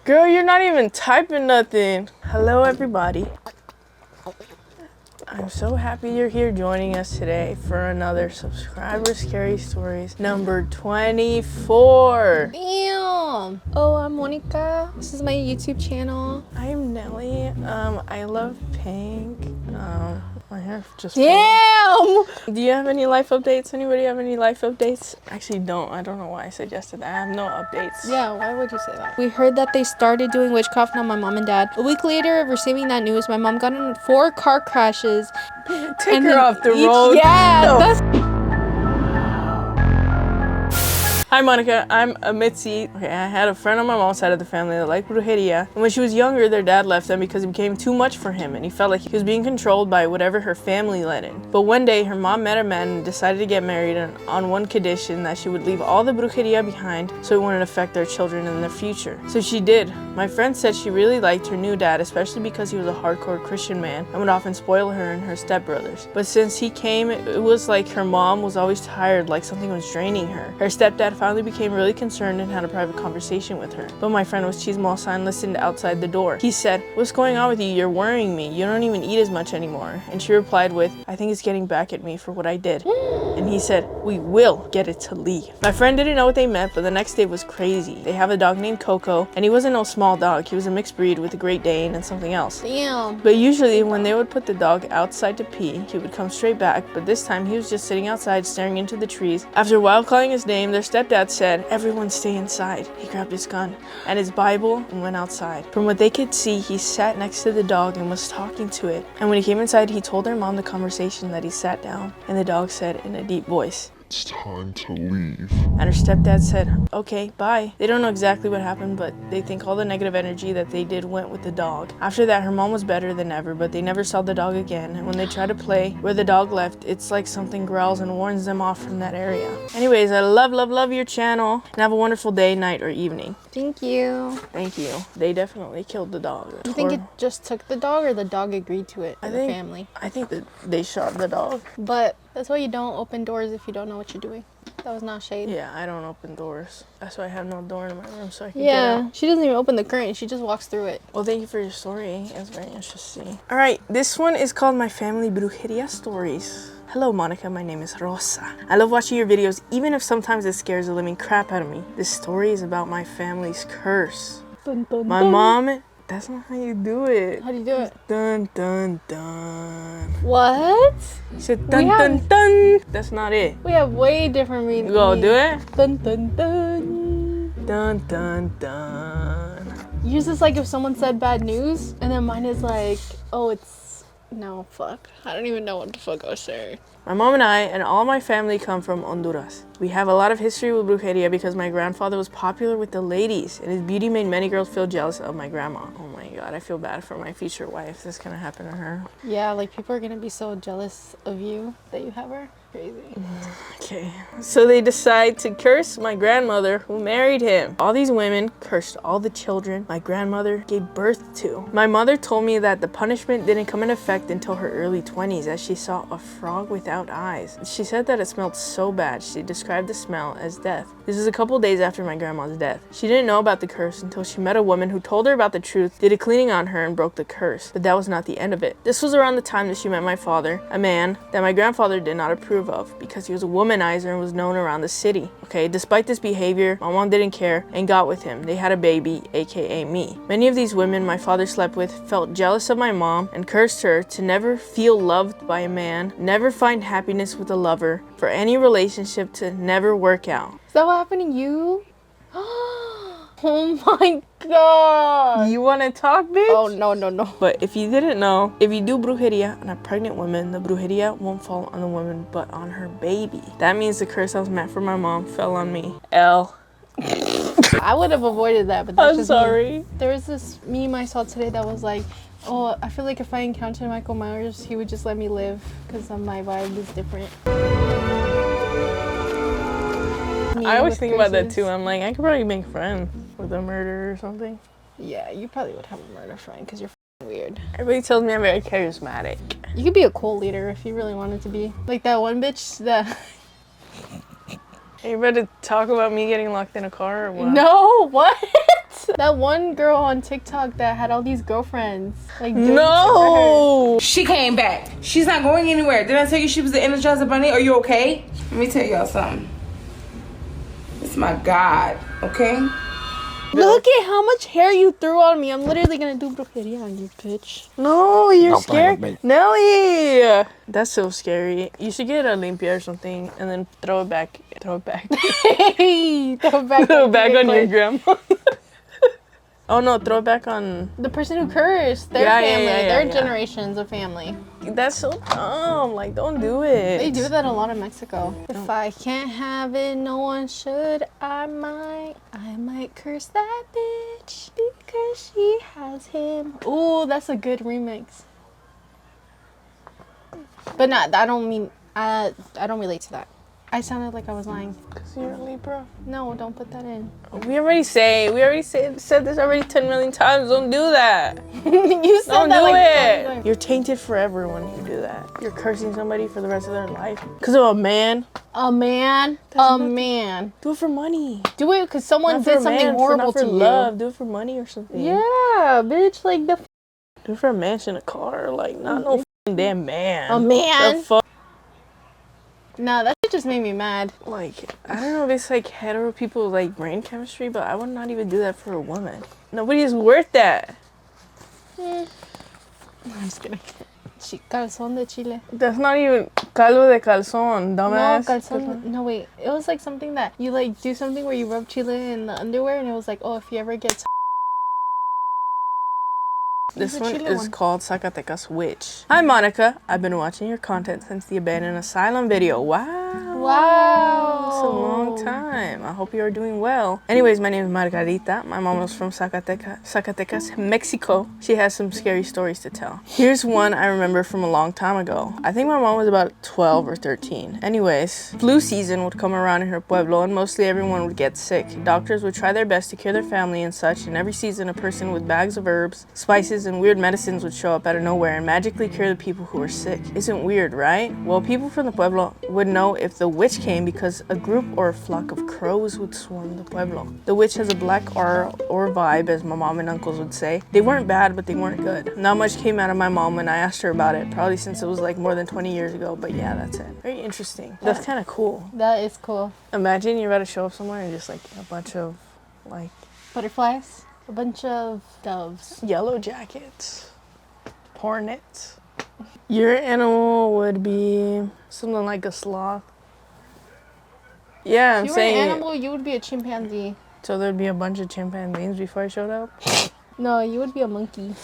Girl, you're not even typing nothing. Hello, everybody. I'm so happy you're here joining us today for another Subscriber Scary Stories number 24. Damn. Oh, I'm Monica. This is my YouTube channel. I'm Nelly. I love pink. My hair just Damn! Do you have any life updates? Anybody have any life updates? Actually, don't. I don't know why I suggested that. I have no updates. Yeah, why would you say that? We heard that they started doing witchcraft on my mom and dad. A week later of receiving that news, my mom got in 4 car crashes. Take her off the road. Yeah, No. that's... Hi Monica, I'm Mitzi. Okay, I had a friend on my mom's side of the family that liked brujeria, and when she was younger, their dad left them because it became too much for him, and he felt like he was being controlled by whatever her family let in. But one day, her mom met a man and decided to get married on one condition, that she would leave all the brujeria behind so it wouldn't affect their children in their future. So she did. My friend said she really liked her new dad, especially because he was a hardcore Christian man and would often spoil her and her stepbrothers. But since he came, it was like her mom was always tired, like something was draining her. Her stepdad finally became really concerned and had a private conversation with her. But my friend was chismosa and listened outside the door. He said, "What's going on with you? You're worrying me. You don't even eat as much anymore." And she replied with, "I think it's getting back at me for what I did." And he said, "We will get it to leave." My friend didn't know what they meant, but the next day was crazy. They have a dog named Coco, and he wasn't no small dog. He was a mixed breed with a Great Dane and something else. Damn. But usually when they would put the dog outside to pee, he would come straight back, but this time he was just sitting outside staring into the trees. After a while calling his name, their stepdad said, "Everyone stay inside." He grabbed his gun and his Bible and went outside. From what they could see, he sat next to the dog and was talking to it. And when he came inside, he told their mom the conversation that he sat down, and the dog said in a deep voice, "It's time to leave." and her stepdad said, "Okay, bye." They don't know exactly what happened, but they think all the negative energy that they did went with the dog. After that, her mom was better than ever, but they never saw the dog again. And when they try to play where the dog left, it's like something growls and warns them off from that area. Anyways, I love your channel, and have a wonderful day, night, or evening. Thank you. Thank you. They definitely killed the dog. You think it just took the dog, or the dog agreed to it for the family? I think that they shot the dog. But that's why you don't open doors if you don't know what you're doing. That was not shade. Yeah, I don't open doors. That's why I have no door in my room, so I can get out. She doesn't even open the curtain. She just walks through it. Well, thank you for your story. It's very interesting. All right, this one is called My Family Brujeria Stories. Hello, Monica. My name is Rosa. I love watching your videos, even if sometimes it scares the living crap out of me. This story is about my family's curse. Dun, dun, My dun. mom... That's not how you do it. How do you do it? Dun, dun, dun. What? You said dun, dun, dun. That's not it. We have way different meanings. Go, do it. Dun, dun, dun. Dun, dun, dun. Yours is like if someone said bad news, and then mine is like, oh, it's... No, fuck. I don't even know what the fuck I was saying. My mom and I and all my family come from Honduras. We have a lot of history with brujeria because my grandfather was popular with the ladies, and his beauty made many girls feel jealous of my grandma. Oh my god, I feel bad for my future wife. This is gonna happen to her. Yeah, like people are gonna be so jealous of you that you have her. Crazy. Okay, so they decide to curse my grandmother who married him. All these women cursed all the children my grandmother gave birth to. My mother told me that the punishment didn't come in effect until her early 20s, as she saw a frog without eyes. She said that it smelled so bad, she described the smell as death. This is a couple days after my grandma's death. She didn't know about the curse until she met a woman who told her about the truth, did a cleaning on her, and broke the curse. But that was not the end of it. This was around the time that she met my father, a man that my grandfather did not approve of because he was a womanizer and was known around the city. Okay, despite this behavior, my mom didn't care and got with him. They had a baby, aka me. Many of these women my father slept with felt jealous of my mom and cursed her to never feel loved by a man, never find happiness with a lover, for any relationship to never work out. Is that what happened to you? Oh my god. You want to talk, bitch? Oh, no. But if you didn't know, if you do brujeria on a pregnant woman, the brujeria won't fall on the woman, but on her baby. That means the curse that was meant for my mom fell on me. L. I would have avoided that, but that's I'm just sorry. Me. There was this meme I saw today that was like, oh, I feel like if I encountered Michael Myers, he would just let me live because my vibe is different. I always think about that too. I'm like, I could probably make friends with a murderer or something. Yeah, you probably would have a murder friend because you're weird. Everybody tells me I'm very charismatic. You could be a cult leader if you really wanted to be. Like that one bitch that... Are you ready to talk about me getting locked in a car or what? No, what? That one girl on TikTok that had all these girlfriends. Like, doing No. She came back. She's not going anywhere. Did I tell you she was the Energizer Bunny? Are you okay? Let me tell y'all something. It's my God, okay? Look at how much hair you threw on me. I'm literally gonna do brujeria on you, bitch. No, you're Don't play scared. with me. Nelly! That's so scary. You should get a limpia or something and then throw it back. Throw it back. Hey, throw it back, Throw it back on your quick. grandma. Oh no, throw it back on. The person who cursed, their Yeah, family, their yeah. generations of family. That's so dumb. Like, don't do it. They do that a lot in Mexico. If I can't have it, no one should. I might curse that bitch because she has him. Ooh, that's a good remix. But not. I don't mean. I don't relate to that. I sounded like I was lying. Because you're a Libra. No, don't put that in. We already said this already 10 million times. Don't do that. You said Don't that do like it. 20 times. You're tainted forever when you do that. You're cursing somebody for the rest of their life. Because of a man. A man. A man. Do it for money. Do it because someone Not for did a something man, horrible not for to love. Do it for money or something. you. Yeah, bitch. Like the Do it for a mansion, a car. Like, not no f***ing damn man. a man. The fuck? No, that shit just made me mad. Like, I don't know if it's like hetero people like brain chemistry, but I would not even do that for a woman. Nobody is worth that. I'm just kidding. Calzón de chile. That's not even caldo de calzón, No, dumbass. calzón. No, wait. It was like something that you like do something where you rub chile in the underwear, and it was like, oh, if you ever get. This the one chile is one. called Zacatecas Witch. Hi, Monica. I've been watching your content since the abandoned asylum video. Wow. Wow. It's a long time. I hope you are doing well. Anyways, my name is Margarita. My mom was from Zacatecas, Mexico. She has some scary stories to tell. Here's one I remember from a long time ago. I think my mom was about 12 or 13. Anyways, flu season would come around in her pueblo and mostly everyone would get sick. Doctors would try their best to cure their family and such, and every season a person with bags of herbs, spices, and weird medicines would show up out of nowhere and magically cure the people who were sick. Isn't weird, right? Well, people from the pueblo would know if the witch came because a group or a flock of crows would swarm the pueblo. The witch has a black aura or vibe, as my mom and uncles would say. They weren't bad, but they weren't good. Not much came out of my mom when I asked her about it, probably since it was like more than 20 years ago, but yeah, that's it. Very interesting. That's kind of cool. That is cool. Imagine you're about to show up somewhere and just like a bunch of like Butterflies. A bunch of doves. yellow jackets, hornets. Your animal would be something like a sloth. Yeah, I'm If you were an saying. animal, you would be a chimpanzee. So there'd be a bunch of chimpanzees before I showed up. No, you would be a monkey.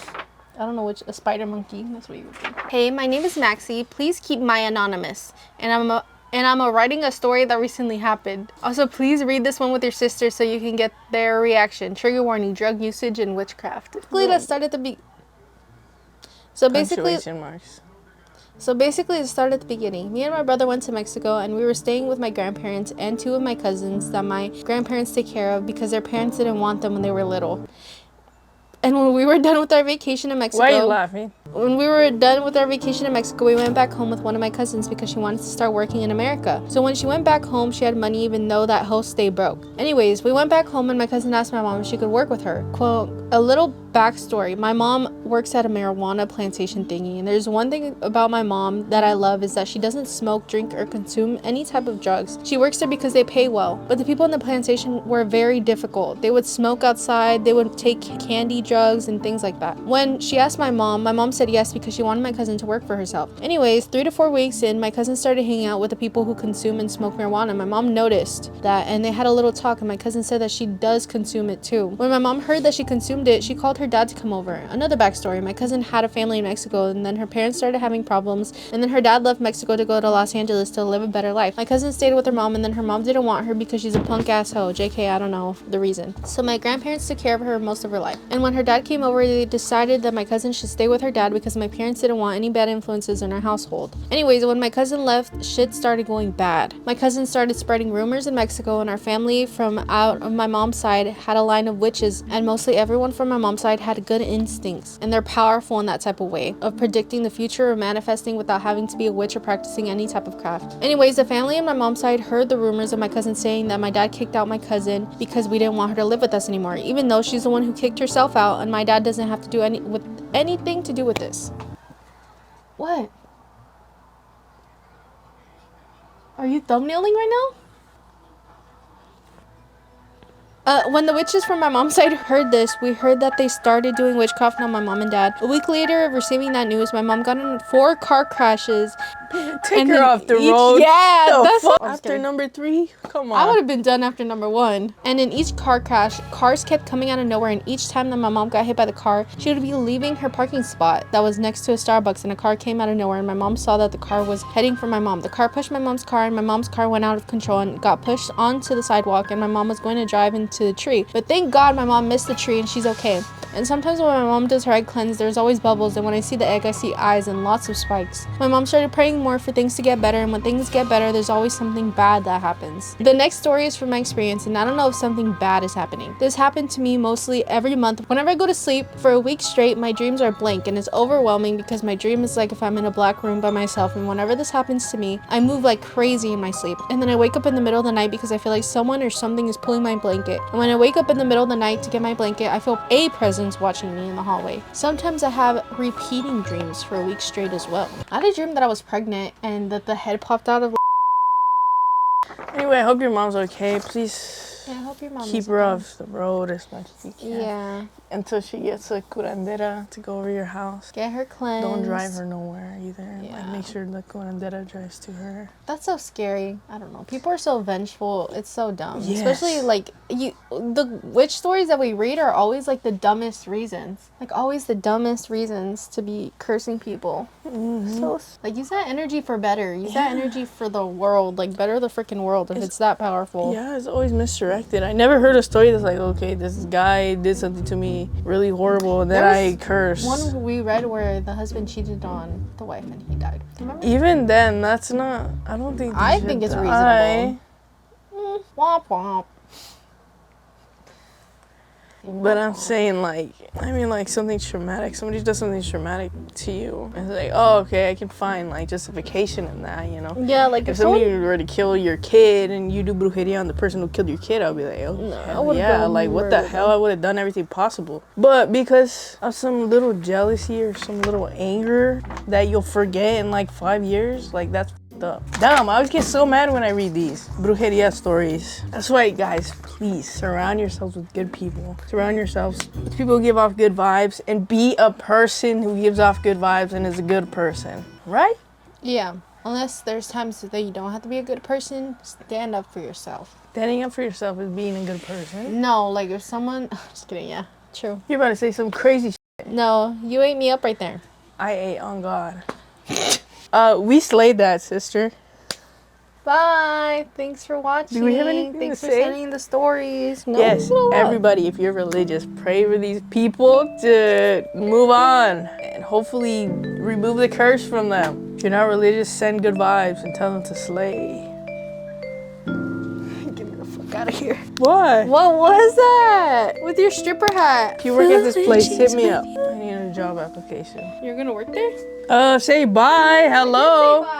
I don't know which, a spider monkey. That's what you would be. Hey, my name is Maxie. Please keep my anonymous. And I'm writing a story that recently happened. Also, please read this one with your sister so you can get their reaction. Trigger warning: drug usage and witchcraft. Basically, let's start at the Punctuation marks. So basically, it started at the beginning. Me and my brother went to Mexico, and we were staying with my grandparents and two of my cousins that my grandparents take care of because their parents didn't want them when they were little. And when we were done with our vacation in Mexico... Why are you laughing? When we were done with our vacation in Mexico, we went back home with one of my cousins because she wanted to start working in America. So when she went back home, she had money even though that host stayed broke. Anyways, we went back home and my cousin asked my mom if she could work with her. Quote, a little backstory. My mom works at a marijuana plantation thingy, and there's one thing about my mom that I love is that she doesn't smoke, drink, or consume any type of drugs. She works there because they pay well, but the people in the plantation were very difficult. They would smoke outside, they would take candy, drugs, and things like that. When she asked my mom said yes because she wanted my cousin to work for herself. Anyways, 3 to 4 weeks in, my cousin started hanging out with the people who consume and smoke marijuana. My mom noticed that, and they had a little talk, and my cousin said that she does consume it too. When my mom heard that she consumed it, she called her dad to come over. Another backstory, my cousin had a family in Mexico, and then her parents started having problems, and then her dad left Mexico to go to Los Angeles to live a better life. My cousin stayed with her mom, and then her mom didn't want her because she's a punk ass hoe. JK, I don't know the reason. So my grandparents took care of her most of her life. And when her dad came over, they decided that my cousin should stay with her dad because my parents didn't want any bad influences in our household. Anyways, when my cousin left, shit started going bad. My cousin started spreading rumors in Mexico, and our family from out of my mom's side had a line of witches, and mostly everyone from my mom's side side had good instincts, and they're powerful in that type of way of predicting the future or manifesting without having to be a witch or practicing any type of craft. Anyways, the family on my mom's side heard the rumors of my cousin saying that my dad kicked out my cousin because we didn't want her to live with us anymore, even though she's the one who kicked herself out, and my dad doesn't have to do anything to do with this. What? Are you thumbnailing right now? When the witches from my mom's side heard this, we heard that they started doing witchcraft on my mom and dad. A week later of receiving that news, my mom got in 4 car crashes. Take her off the road. Yeah, that's after number 3. Come on. I would have been done after number 1. And in each car crash, cars kept coming out of nowhere, and each time that my mom got hit by the car, she would be leaving her parking spot that was next to a Starbucks, and a car came out of nowhere, and my mom saw that the car was heading for my mom. The car pushed my mom's car, and my mom's car went out of control and got pushed onto the sidewalk, and my mom was going to drive into the tree. But thank God my mom missed the tree and she's okay. And sometimes when my mom does her egg cleanse, there's always bubbles, and when I see the egg, I see eyes and lots of spikes. My mom started praying more for things to get better, and when things get better, there's always something bad that happens. The next story is from my experience, and I don't know if something bad is happening. This happened to me mostly every month. Whenever I go to sleep for a week straight, my dreams are blank, and it's overwhelming because my dream is like if I'm in a black room by myself, and whenever this happens to me, I move like crazy in my sleep. And then I wake up in the middle of the night because I feel like someone or something is pulling my blanket. And when I wake up in the middle of the night to get my blanket, I feel a presence watching me in the hallway. Sometimes I have repeating dreams for a week straight as well. I had a dream that I was pregnant and that the head popped out of. Anyway, I hope your mom's okay. Please Yeah, I hope your mom keep is her okay. off the road as much as you can. Yeah. Until she gets a curandera to go over your house. Get her cleansed. Don't drive her nowhere either. Yeah. Like, make sure the curandera drives to her. That's so scary. I don't know. People are so vengeful. It's so dumb. Yes. Especially like the witch stories that we read are always like the dumbest reasons. Like always the dumbest reasons to be cursing people. So like use that energy for better. Use that energy for the world. Like better the freaking world if it's that powerful. Yeah, it's always misdirected. I never heard a story that's like, okay, this guy did something to me really horrible, and then I cursed. One we read where the husband cheated on the wife and he died. Remember? Even then, that's not. I don't think. I think it's reasonable. Womp womp. But I'm saying, like, I mean, like, something traumatic. Somebody does something traumatic to you. It's like, oh, okay, I can find, like, justification in that, you know? Yeah, like if somebody were to kill your kid and you do brujeria on the person who killed your kid, I'll be like, oh, No, hell yeah, like, what the hell? I would have done everything possible. But because of some little jealousy or some little anger that you'll forget in, like, 5 years, like, that's up. Damn, I always get so mad when I read these brujeria stories. That's why, guys, please surround yourselves with good people. Surround yourselves with people who give off good vibes, and be a person who gives off good vibes and is a good person, right? Yeah, unless there's times that you don't have to be a good person, stand up for yourself. Standing up for yourself is being a good person. No, like if someone, just kidding, yeah, true. You're about to say some crazy shit. No, you ate me up right there. I ate on God. We slayed that, sister. Bye. Thanks for watching. Do we have anything Thanks to for say? sending the stories. No, Yes, everybody, if you're religious, pray for these people to move on and hopefully remove the curse from them. If you're not religious, send good vibes and tell them to slay. Get me the fuck out of here. What? What was that? With your stripper hat. If you work at this place, hit me up. I need a job application. You're gonna work there? Say bye. Hello. Bye.